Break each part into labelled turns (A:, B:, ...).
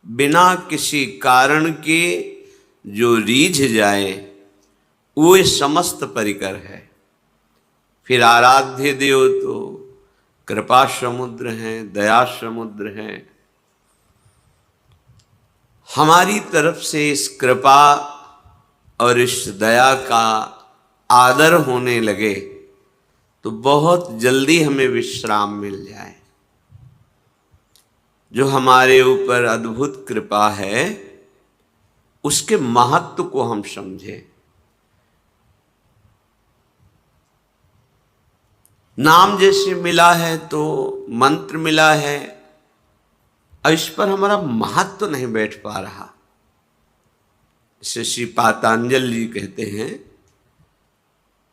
A: बिना किसी कारण के जो रीझ जाए वो समस्त परिकर है। फिर आराध्य देव तो कृपा समुद्र हैं, दया समुद्र हैं। हमारी तरफ से इस कृपा और इस दया का आदर होने लगे तो बहुत जल्दी हमें विश्राम मिल जाए। जो हमारे ऊपर अद्भुत कृपा है उसके महत्व को हम समझें। नाम जैसे मिला है तो मंत्र मिला है, इस पर हमारा महत्व नहीं बैठ पा रहा। इसे श्री पातंजलि जी कहते हैं,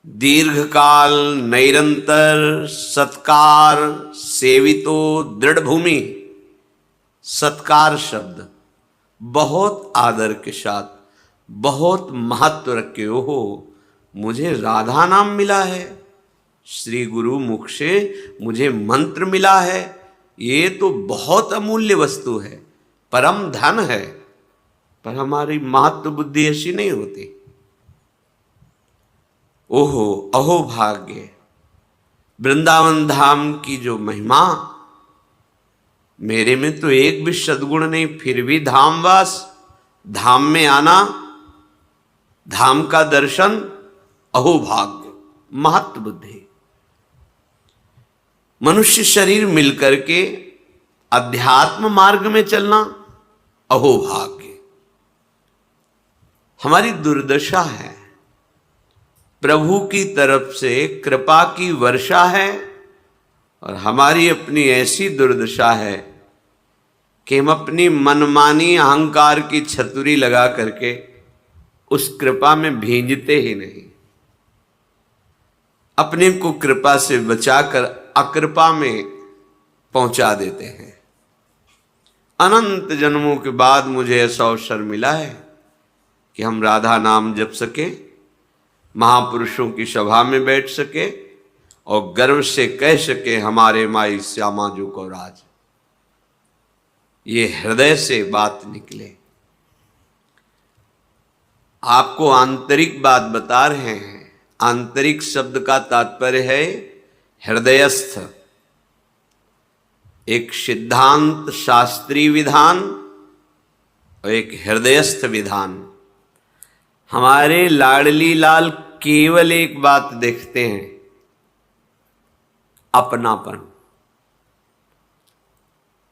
A: दीर्घकाल निरंतर सत्कार सेवितो दृढ़ भूमि। सत्कार शब्द बहुत आदर के साथ, बहुत महत्व रखे। हो मुझे राधा नाम मिला है, श्री गुरु मुख से मुझे मंत्र मिला है, ये तो बहुत अमूल्य वस्तु है, परम धन है। पर हमारी महत्व बुद्धि ऐसी नहीं होती। ओहो अहो भाग्य, वृंदावन धाम की जो महिमा, मेरे में तो एक भी सद्गुण नहीं, फिर भी धामवास, धाम में आना, धाम का दर्शन, अहो भाग्य, महत्व बुद्धि। मनुष्य शरीर मिलकर के अध्यात्म मार्ग में चलना, अहो भाग्य। हमारी दुर्दशा है, प्रभु की तरफ से कृपा की वर्षा है और हमारी अपनी ऐसी दुर्दशा है कि हम अपनी मनमानी अहंकार की छतुरी लगा करके उस कृपा में भींजते ही नहीं। अपने को कृपा से बचाकर अकृपा में पहुंचा देते हैं। अनंत जन्मों के बाद मुझे ऐसा अवसर मिला है कि हम राधा नाम जप सके, महापुरुषों की सभा में बैठ सके और गर्व से कह सके, हमारे माई श्यामा जो को राज। ये हृदय से बात निकले। आपको आंतरिक बात बता रहे हैं। आंतरिक शब्द का तात्पर्य है हृदयस्थ। एक सिद्धांत शास्त्रीय विधान और एक हृदयस्थ विधान। हमारे लाडली लाल केवल एक बात देखते हैं, अपनापन।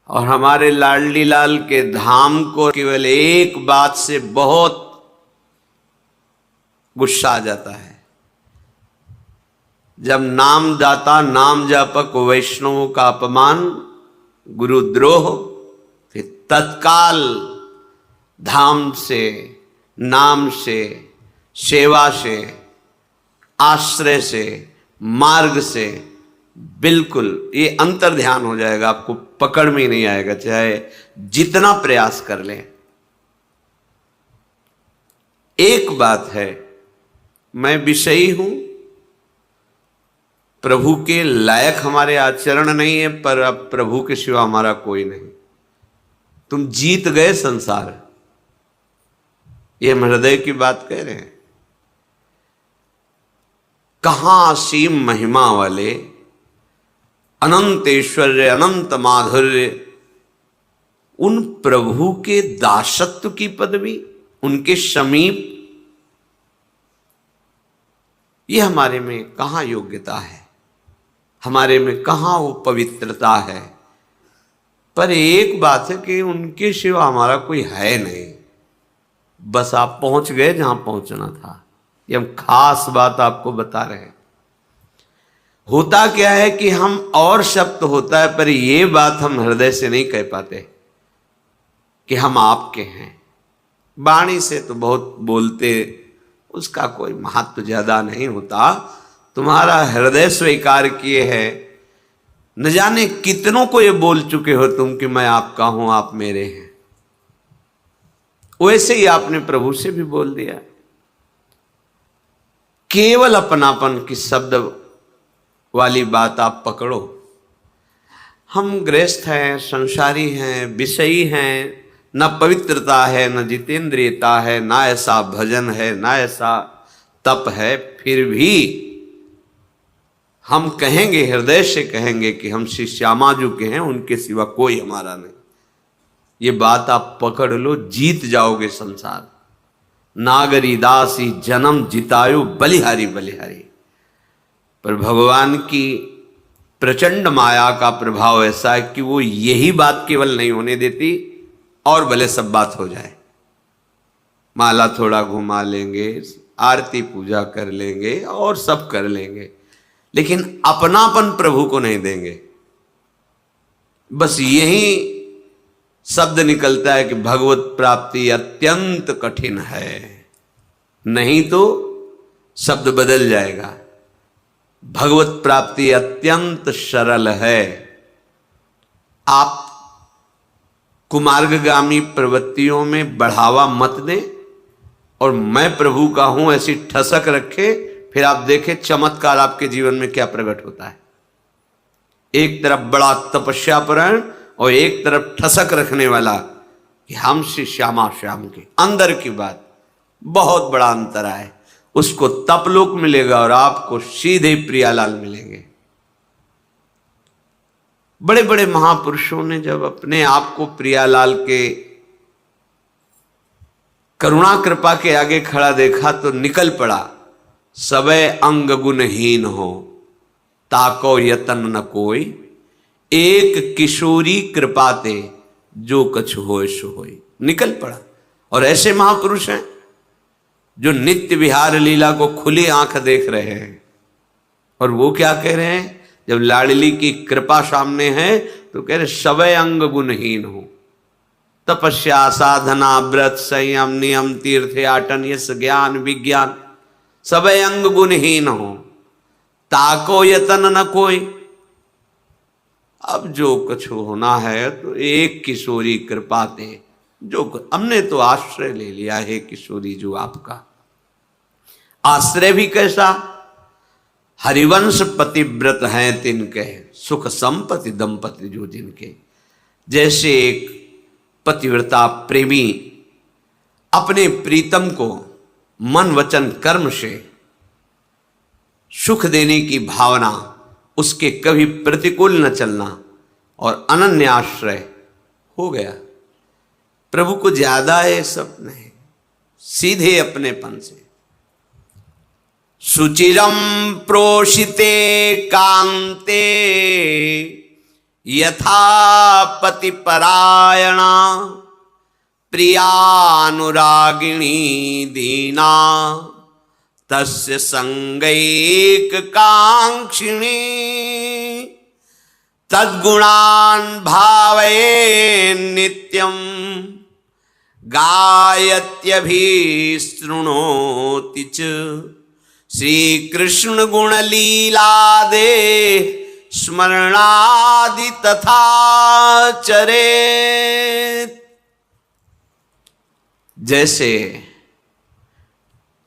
A: और हमारे लाडली लाल के धाम को केवल एक बात से बहुत गुस्सा आ जाता है, जब नामदाता नाम जापक वैष्णवों का अपमान, गुरुद्रोह, फिर तत्काल धाम से, नाम से, सेवा से, आश्रय से, मार्ग से बिल्कुल ये अंतर ध्यान हो जाएगा। आपको पकड़ में ही नहीं आएगा, चाहे जितना प्रयास कर लें। एक बात है, मैं विषयी हूं, प्रभु के लायक हमारे आचरण नहीं है, पर अब प्रभु के सिवा हमारा कोई नहीं। तुम जीत गए संसार, ये हम हृदय की बात कह रहे हैं। कहां असीम महिमा वाले, अनंत ऐश्वर्य, अनंत माधुर्य, उन प्रभु के दासत्व की पदवी, उनके समीप, ये हमारे में कहां योग्यता है, हमारे में कहां वो पवित्रता है। पर एक बात है कि उनके सिवा हमारा कोई है नहीं। बस आप पहुंच गए जहां पहुंचना था। ये हम खास बात आपको बता रहे हैं। होता क्या है कि हम और शब्द होता है, पर ये बात हम हृदय से नहीं कह पाते कि हम आपके हैं। वाणी से तो बहुत बोलते, उसका कोई महत्व ज्यादा नहीं होता। तुम्हारा हृदय स्वीकार किए है, न जाने कितनों को ये बोल चुके हो तुम कि मैं आपका हूं, आप मेरे हैं। वैसे ही आपने प्रभु से भी बोल दिया। केवल अपनापन की शब्द वाली बात आप पकड़ो। हम गृहस्थ हैं, संसारी हैं, विषयी हैं, न पवित्रता है, न जितेंद्रियता है, ना ऐसा भजन है, ना ऐसा तप है, फिर भी हम कहेंगे, हृदय से कहेंगे कि हम श्री श्यामा जी के हैं, उनके सिवा कोई हमारा नहीं। ये बात आप पकड़ लो, जीत जाओगे संसार। नागरी दासी जन्म जितायु बलिहारी बलिहारी। पर भगवान की प्रचंड माया का प्रभाव ऐसा है कि वो यही बात केवल नहीं होने देती, और भले सब बात हो जाए। माला थोड़ा घुमा लेंगे, आरती पूजा कर लेंगे और सब कर लेंगे, लेकिन अपनापन प्रभु को नहीं देंगे। बस यही शब्द निकलता है कि भगवत प्राप्ति अत्यंत कठिन है, नहीं तो शब्द बदल जाएगा। भगवत प्राप्ति अत्यंत सरल है। आप कुमार्गगामी प्रवृत्तियों में बढ़ावा मत दें और मैं प्रभु का हूं ऐसी ठसक रखे, फिर आप देखें चमत्कार आपके जीवन में क्या प्रकट होता है। एक तरफ बड़ा तपस्यापरायण और एक तरफ ठसक रखने वाला कि हम श्री श्यामा श्याम के। अंदर की बात, बहुत बड़ा अंतर है। उसको तपलोक मिलेगा और आपको सीधे प्रियालाल मिलेंगे। बड़े बड़े महापुरुषों ने जब अपने आप को प्रियालाल के करुणा कृपा के आगे खड़ा देखा तो निकल पड़ा, सबे अंग गुणहीन हो, ताको यतन न कोई, एक किशोरी कृपाते जो कछ होय सो होय। निकल पड़ा। और ऐसे महापुरुष हैं जो नित्य विहार लीला को खुली आंख देख रहे हैं। और वो क्या कह रहे हैं, जब लाडली की कृपा सामने है तो कह रहे सबे अंग गुणहीन हो। तपस्या, साधना, व्रत, संयम, नियम, तीर्थ याटन, यश, ज्ञान, विज्ञान, सबे अंग गुणहीन हो, ताको यतन न कोई। अब जो कुछ होना है तो एक किशोरी कृपाते, जो हमने तो आश्रय ले लिया है किशोरी जो आपका। आश्रय भी कैसा, हरिवंश पतिव्रत हैं तिनके, सुख संपत्ति दंपति जो जिनके। जैसे एक पतिव्रता प्रेमी अपने प्रीतम को मन वचन कर्म से सुख देने की भावना, उसके कभी प्रतिकूल न चलना और अनन्य आश्रय हो गया। प्रभु को ज्यादा है सब नहीं, सीधे अपनेपन से। सुचिरम प्रोषिते कांते यथा पति परायणा, प्रियानुरागिणी दीना, तस्य संगैक कांक्षिणी, तद्गुणान् भावये नित्यं, गायत्यभिशृणोति च, श्री कृष्ण गुण लीला दे स्मरणादि तथा चरेत। जैसे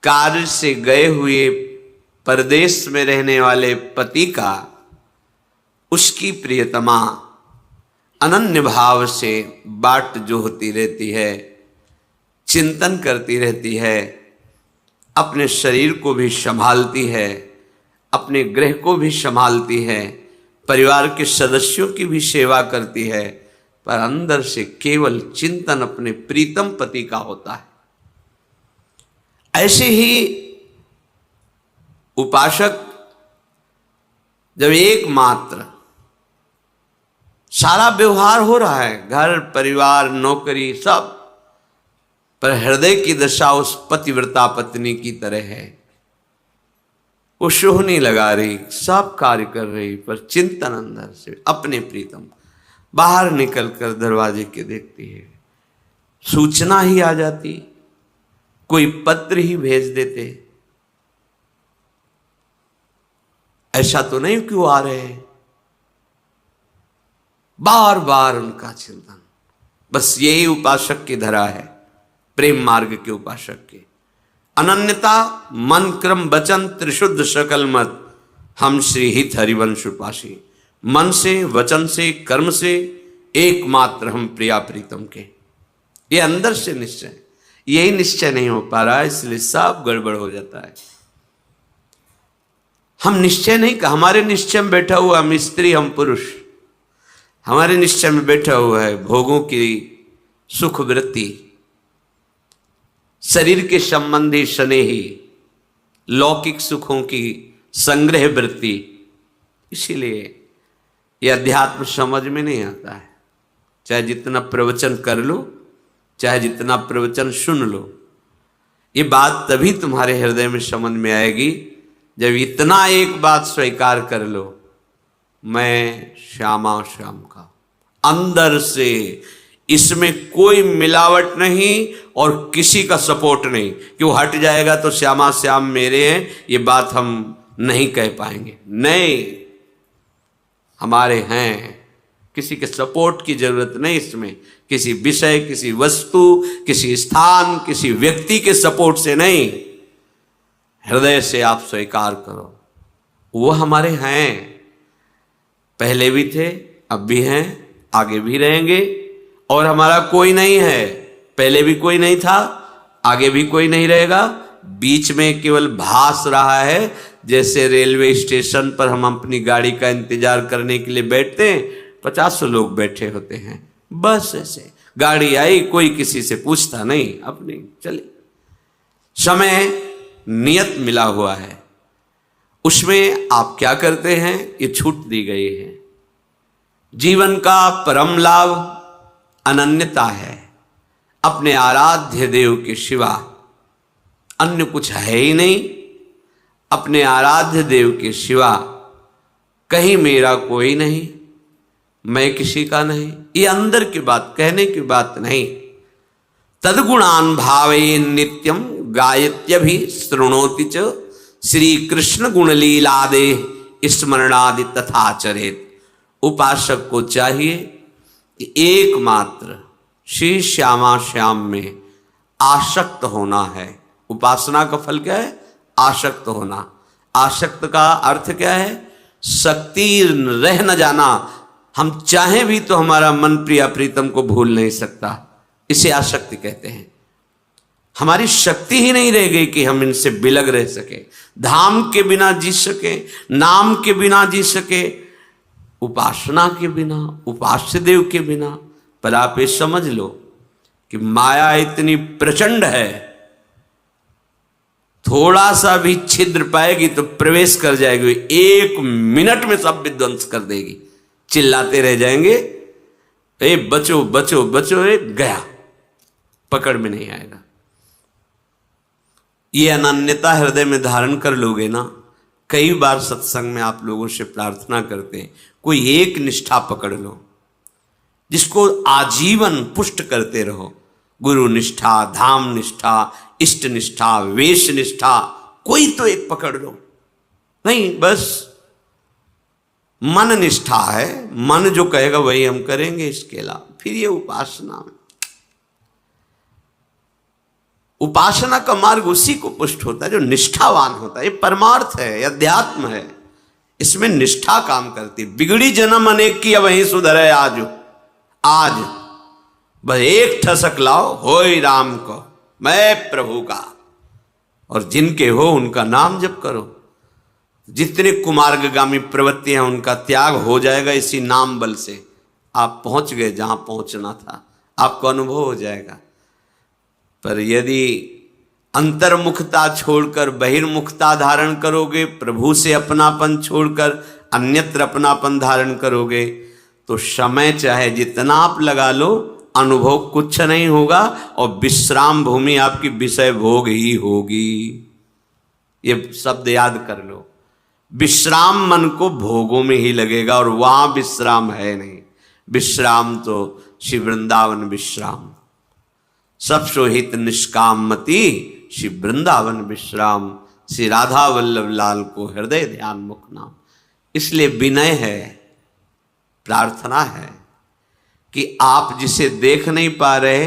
A: कार्य से गए हुए परदेश में रहने वाले पति का उसकी प्रियतमा अनन्य भाव से बाट जोहती रहती है, चिंतन करती रहती है, अपने शरीर को भी संभालती है, अपने गृह को भी संभालती है, परिवार के सदस्यों की भी सेवा करती है, पर अंदर से केवल चिंतन अपने प्रीतम पति का होता है। ऐसे ही उपासक जब एकमात्र सारा व्यवहार हो रहा है, घर परिवार नौकरी सब, पर हृदय की दशा उस पतिव्रता पत्नी की तरह है। वो शोहनी लगा रही, सब कार्य कर रही, पर चिंतन अंदर से अपने प्रीतम। बाहर निकलकर दरवाजे के देखती है, सूचना ही आ जाती, कोई पत्र ही भेज देते, ऐसा तो नहीं क्यों आ रहे हैं। बार बार उनका चिंतन। बस यही उपासक की धरा है, प्रेम मार्ग के उपासक के। अनन्यता, मन क्रम वचन त्रिशुद्ध सकल मत, हम श्री हित हरिवंश उपासी। मन से, वचन से, कर्म से एकमात्र हम प्रिया प्रीतम के। ये अंदर से निश्चय, यही निश्चय नहीं हो पा रहा है, इसलिए सब गड़बड़ हो जाता है। हम निश्चय नहीं, हमारे निश्चय में बैठा हुआ हम स्त्री हम पुरुष, हमारे निश्चय में बैठा हुआ है भोगों की सुख वृत्ति, शरीर के संबंधी स्नेही लौकिक सुखों की संग्रह वृत्ति। इसीलिए यह अध्यात्म समझ में नहीं आता है। चाहे जितना प्रवचन कर लो, चाहे जितना प्रवचन सुन लो, ये बात तभी तुम्हारे हृदय में समझ में आएगी जब इतना एक बात स्वीकार कर लो, मैं श्यामा श्याम का, अंदर से इसमें कोई मिलावट नहीं और किसी का सपोर्ट नहीं कि वो हट जाएगा तो श्यामा श्याम मेरे हैं, ये बात हम नहीं कह पाएंगे। नहीं, हमारे हैं, किसी के सपोर्ट की जरूरत नहीं इसमें, किसी विषय, किसी वस्तु, किसी स्थान, किसी व्यक्ति के सपोर्ट से नहीं, हृदय से आप स्वीकार करो वो हमारे हैं, पहले भी थे, अब भी हैं, आगे भी रहेंगे। और हमारा कोई नहीं है, पहले भी कोई नहीं था, आगे भी कोई नहीं रहेगा, बीच में केवल भास रहा है। जैसे रेलवे स्टेशन पर हम अपनी गाड़ी का इंतजार करने के लिए बैठते हैं, 50 लोग बैठे होते हैं, बस ऐसे गाड़ी आई, कोई किसी से पूछता नहीं, अपनी चली। समय नियत मिला हुआ है, उसमें आप क्या करते हैं ये छूट दी गई है। जीवन का परम लाभ अनन्यता है, अपने आराध्य देव के सिवा अन्य कुछ है ही नहीं। अपने आराध्य देव के सिवा कहीं मेरा कोई नहीं, मैं किसी का नहीं, ये अंदर की बात, कहने की बात नहीं। तद्गुणान भावे नित्यम गायत्यभि शृणोति च श्री कृष्ण गुणलीलादे स्मरणादि तथाचरेत। उपासक को चाहिए कि एकमात्र श्री श्यामा श्याम में आसक्त होना है। उपासना का फल क्या है? आसक्त होना। आसक्त का अर्थ क्या है? शक्ति रह न जाना। हम चाहें भी तो हमारा मन प्रिया प्रीतम को भूल नहीं सकता, इसे आसक्ति कहते हैं। हमारी शक्ति ही नहीं रह गई कि हम इनसे बिलग रह सके, धाम के बिना जी सके, नाम के बिना जी सके, उपासना के बिना, उपास्य देव के बिना। पर आप ये समझ लो कि माया इतनी प्रचंड है, थोड़ा सा भी छिद्र पाएगी तो प्रवेश कर जाएगी, 1 मिनट में सब विध्वंस कर देगी। चिल्लाते रह जाएंगे, ए बचो बचो बचो, ए गया, पकड़ में नहीं आएगा। ये अनन्यता हृदय में धारण कर लोगे ना। कई बार सत्संग में आप लोगों से प्रार्थना करते हैं, कोई एक निष्ठा पकड़ लो जिसको आजीवन पुष्ट करते रहो। गुरु निष्ठा, धाम निष्ठा, इष्ट निष्ठा, वेश निष्ठा, कोई तो एक पकड़ लो। नहीं, बस मन निष्ठा है, मन जो कहेगा वही हम करेंगे, इसके अलावा फिर ये उपासना में, उपासना का मार्ग उसी को पुष्ट होता है जो निष्ठावान होता है। ये परमार्थ है, ये अध्यात्म है, इसमें निष्ठा काम करती। बिगड़ी जन्म अनेक की वहीं सुधरे आज, आज बस एक ठसक लाओ, होय राम को, मैं प्रभु का, और जिनके हो उनका नाम जप करो। जितने कुमार्गगामी प्रवृत्ति हैं उनका त्याग हो जाएगा इसी नाम बल से। आप पहुंच गए जहां पहुंचना था, आपको अनुभव हो जाएगा। पर यदि अंतर्मुखता छोड़कर बहिर्मुखता धारण करोगे, प्रभु से अपनापन छोड़कर अन्यत्र अपनापन धारण करोगे, तो समय चाहे जितना आप लगा लो, अनुभव कुछ नहीं होगा और विश्राम भूमि आपकी विषय भोग ही होगी। ये शब्द याद कर लो। विश्राम मन को भोगों में ही लगेगा और वहां विश्राम है नहीं। विश्राम तो श्री वृंदावन विश्राम, सब सोहित निष्काम मति श्री वृंदावन विश्राम। श्री राधा वल्लभ लाल को हृदय ध्यान मुख नाम। इसलिए विनय है, प्रार्थना है कि आप जिसे देख नहीं पा रहे,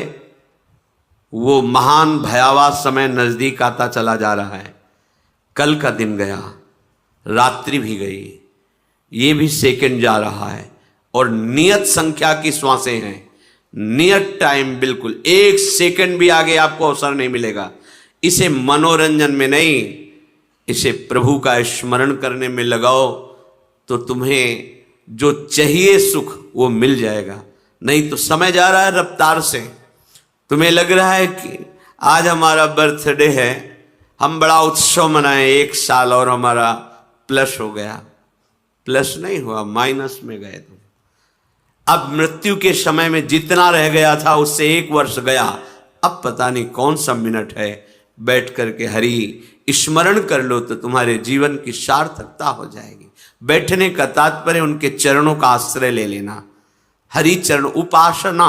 A: वो महान भयावह समय नजदीक आता चला जा रहा है। कल का दिन गया, रात्रि भी गई, ये भी सेकंड जा रहा है और नियत संख्या की श्वासें हैं। नियत टाइम, बिल्कुल 1 सेकंड भी आगे आपको अवसर नहीं मिलेगा। इसे मनोरंजन में नहीं, इसे प्रभु का स्मरण करने में लगाओ तो तुम्हें जो चाहिए सुख वो मिल जाएगा। नहीं तो समय जा रहा है रफ्तार से। तुम्हें लग रहा है कि आज हमारा बर्थडे है, हम बड़ा उत्सव मनाएं, 1 साल और हमारा प्लस हो गया। प्लस नहीं हुआ, माइनस में गए तुम। अब मृत्यु के समय में जितना रह गया था उससे 1 वर्ष गया, अब पता नहीं कौन सा मिनट है। बैठ करके हरि स्मरण कर लो तो तुम्हारे जीवन की सार्थकता हो जाएगी। बैठने का तात्पर्य उनके चरणों का आश्रय ले लेना। हरि चरण उपासना,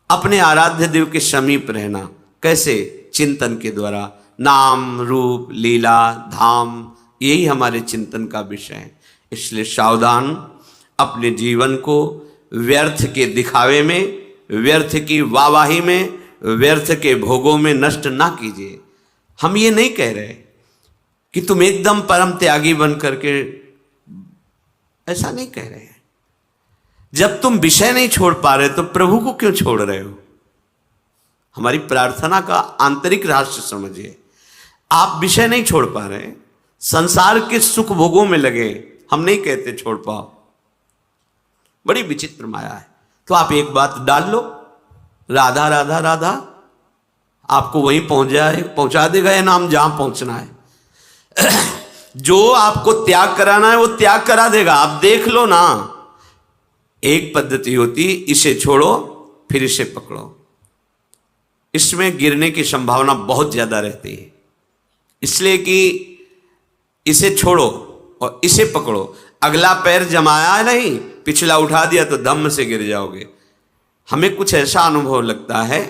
A: अपने आराध्य देव के समीप रहना। कैसे? चिंतन के द्वारा। नाम रूप लीला धाम, यही हमारे चिंतन का विषय है। इसलिए सावधान, अपने जीवन को व्यर्थ के दिखावे में, व्यर्थ की वाहवाही में, व्यर्थ के भोगों में नष्ट ना कीजिए। हम ये नहीं कह रहे कि तुम एकदम परम त्यागी बन करके, ऐसा नहीं कह रहे हैं। जब तुम विषय नहीं छोड़ पा रहे तो प्रभु को क्यों छोड़ रहे हो? हमारी प्रार्थना का आंतरिक रहस्य समझिए। आप विषय नहीं छोड़ पा रहे, संसार के सुख भोगों में लगे, हम नहीं कहते छोड़ पाओ, बड़ी विचित्र माया है। तो आप एक बात डाल लो, राधा राधा राधा, आपको वहीं पहुंचा देगा ये नाम जहां पहुंचना है। जो आपको त्याग कराना है वो त्याग करा देगा। आप देख लो ना। एक पद्धति होती, इसे छोड़ो फिर इसे पकड़ो। इसमें गिरने की संभावना बहुत ज्यादा रहती है, इसलिए कि इसे छोड़ो और इसे पकड़ो। अगला पैर जमाया नहीं, पिछला उठा दिया तो धम्म से गिर जाओगे। हमें कुछ ऐसा अनुभव लगता है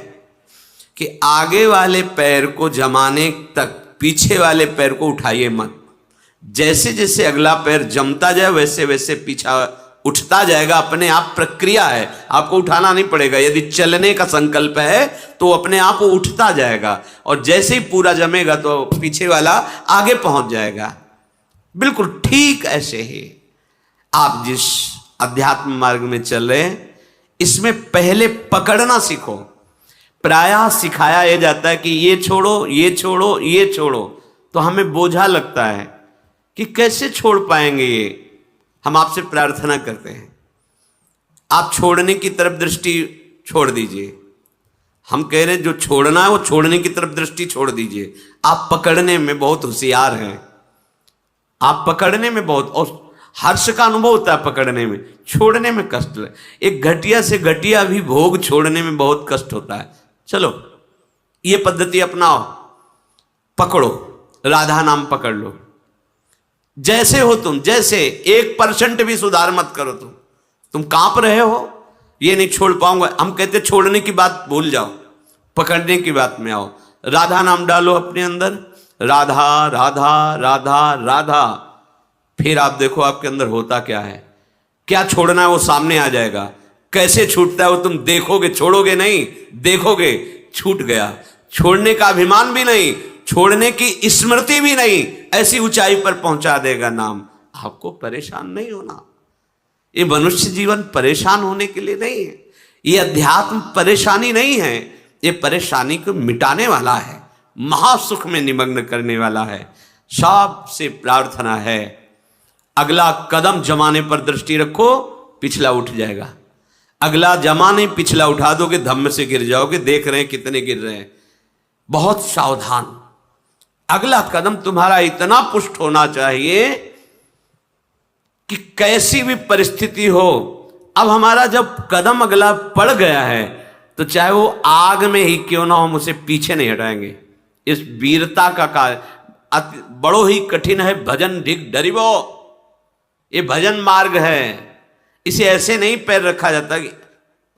A: कि आगे वाले पैर को जमाने तक पीछे वाले पैर को उठाइए मत। जैसे जैसे अगला पैर जमता जाए वैसे वैसे पीछा उठता जाएगा। अपने आप प्रक्रिया है, आपको उठाना नहीं पड़ेगा। यदि चलने का संकल्प है तो अपने आप वो उठता जाएगा, और जैसे ही पूरा जमेगा तो पीछे वाला आगे पहुंच जाएगा। बिल्कुल ठीक ऐसे ही आप जिस अध्यात्म मार्ग में चल रहे हैं, इसमें पहले पकड़ना सीखो। प्रायः सिखाया यह जाता है कि ये छोड़ो, ये छोड़ो, ये छोड़ो, तो हमें बोझा लगता है कि कैसे छोड़ पाएंगे ये। हम आपसे प्रार्थना करते हैं, आप छोड़ने की तरफ दृष्टि छोड़ दीजिए। हम कह रहे हैं जो छोड़ना है वो छोड़ने की तरफ दृष्टि छोड़ दीजिए। आप पकड़ने में बहुत होशियार हैं, आप पकड़ने में बहुत, और हर्ष का अनुभव होता है पकड़ने में, छोड़ने में कष्ट है। एक घटिया से घटिया भी भोग छोड़ने में बहुत कष्ट होता है। चलो ये पद्धति अपनाओ, पकड़ो, राधा नाम पकड़ लो। जैसे हो तुम, जैसे 1% भी सुधार मत करो। तुम कांप रहे हो, ये नहीं छोड़ पाऊंगा। हम कहते छोड़ने की बात भूल जाओ, पकड़ने की बात में आओ। राधा नाम डालो अपने अंदर, राधा राधा राधा राधा। फिर आप देखो आपके अंदर होता क्या है। क्या छोड़ना है वो सामने आ जाएगा। कैसे छूटता है वो तुम देखोगे, छोड़ोगे नहीं, देखोगे छूट गया। छोड़ने का अभिमान भी नहीं, छोड़ने की स्मृति भी नहीं, ऐसी ऊंचाई पर पहुंचा देगा नाम। आपको परेशान नहीं होना। ये मनुष्य जीवन परेशान होने के लिए नहीं है, ये अध्यात्म परेशानी नहीं है, ये परेशानी को मिटाने वाला है, महासुख में निमग्न करने वाला है। सबसे प्रार्थना है अगला कदम जमाने पर दृष्टि रखो, पिछला उठ जाएगा। अगला जमाने पिछला उठा दोगे, धम्म से गिर जाओगे। देख रहे हैं कितने गिर रहे हैं। बहुत सावधान। अगला कदम तुम्हारा इतना पुष्ट होना चाहिए कि कैसी भी परिस्थिति हो, अब हमारा जब कदम अगला पड़ गया है तो चाहे वो आग में ही क्यों ना हो, हम उसे पीछे नहीं हटाएंगे। इस वीरता का कार्य बड़ो ही कठिन है। भजन ढिग डरिबो, ये भजन मार्ग है। इसे ऐसे नहीं पैर रखा जाता कि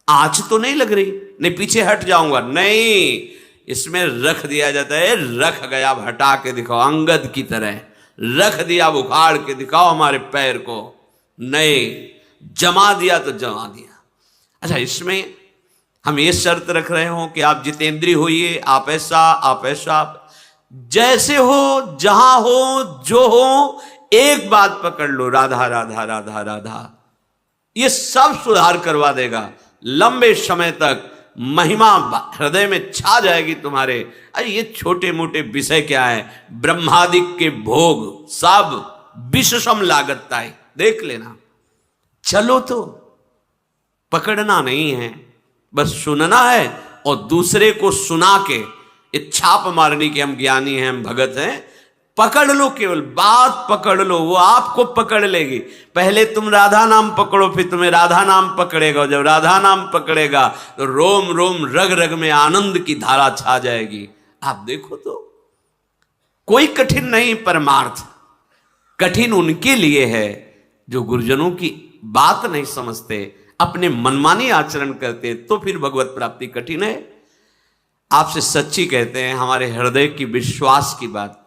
A: आंच तो नहीं लग रही, नहीं पीछे हट जाऊंगा, नहीं, इसमें रख दिया जाता है। रख गया, हटा के दिखाओ, अंगद की तरह रख दिया, उखाड़ के दिखाओ हमारे पैर को। नहीं, जमा दिया तो जमा दिया। अच्छा, इसमें हम ये शर्त रख रहे हो कि आप जितेंद्रिय होइए, आप ऐसा, आप ऐसा, जैसे हो, जहां हो, जो हो, एक बात पकड़ लो, राधा राधा राधा राधा। ये सब सुधार करवा देगा। लंबे समय तक महिमा हृदय में छा जाएगी तुम्हारे। अरे ये छोटे मोटे विषय क्या है, ब्रह्मादिक के भोग सब विषम लागत है, देख लेना। चलो तो पकड़ना नहीं है, बस सुनना है और दूसरे को सुना के ये छाप मारने के हम ज्ञानी हैं, हम भगत हैं। पकड़ लो, केवल बात पकड़ लो, वो आपको पकड़ लेगी। पहले तुम राधा नाम पकड़ो, फिर तुम्हें राधा नाम पकड़ेगा। जब राधा नाम पकड़ेगा तो रोम रोम रग रग में आनंद की धारा छा जाएगी। आप देखो तो कोई कठिन नहीं परमार्थ, कठिन उनके लिए है जो गुरुजनों की बात नहीं समझते, अपने मनमानी आचरण करते, तो फिर भगवत प्राप्ति कठिन है। आपसे सच्ची कहते हैं, हमारे हृदय की विश्वास की बात,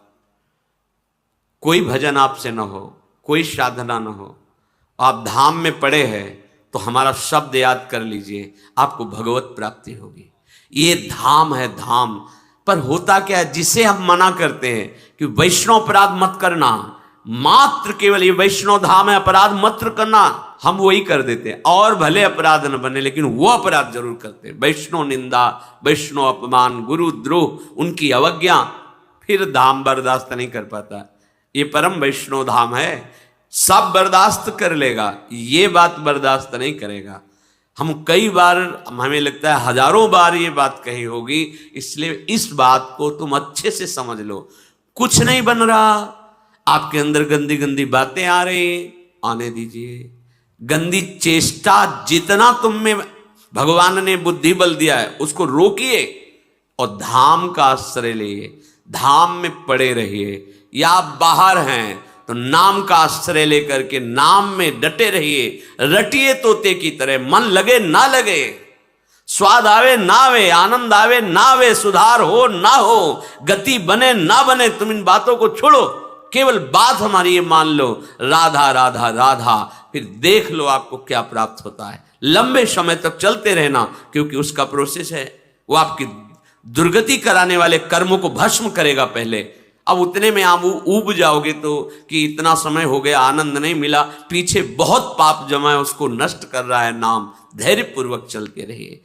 A: कोई भजन आपसे न हो, कोई साधना न हो, आप धाम में पड़े हैं तो हमारा शब्द याद कर लीजिए, आपको भगवत प्राप्ति होगी। ये धाम है, धाम। पर होता क्या है, जिसे हम मना करते हैं कि वैष्णव अपराध मत करना, मात्र केवल ये वैष्णव धाम है, अपराध मत करना, हम वही कर देते हैं। और भले अपराध न बने, लेकिन वो अपराध जरूर करते हैं। वैष्णव निंदा, वैष्णव अपमान, गुरु द्रोह, उनकी अवज्ञा, फिर धाम बर्दाश्त नहीं कर पाता। ये परम वैष्णव धाम है, सब बर्दाश्त कर लेगा, ये बात बर्दाश्त नहीं करेगा। हम कई बार, हमें लगता है हजारों बार ये बात कही होगी, इसलिए इस बात को तुम अच्छे से समझ लो। कुछ नहीं बन रहा, आपके अंदर गंदी गंदी बातें आ रही, आने दीजिए। गंदी चेष्टा जितना तुम में भगवान ने बुद्धि बल दिया है उसको रोकिए और धाम का आश्रय लिए, धाम में पड़े रहिए। या आप बाहर हैं तो नाम का आश्रय लेकर के नाम में डटे रहिए, रटिए तोते की तरह, मन लगे ना लगे, स्वाद आवे ना आवे, आनंद आवे ना आवे, सुधार हो ना हो, गति बने ना बने, तुम इन बातों को छोड़ो, केवल बात हमारी ये मान लो, राधा राधा राधा, फिर देख लो आपको क्या प्राप्त होता है। लंबे समय तक चलते रहना, क्योंकि उसका प्रोसेस है, वो आपकी दुर्गति कराने वाले कर्मों को भस्म करेगा पहले। अब उतने में आप ऊब जाओगे तो कि इतना समय हो गया, आनंद नहीं मिला, पीछे बहुत पाप जमा है, उसको नष्ट कर रहा है नाम। धैर्य पूर्वक चलते रहिए।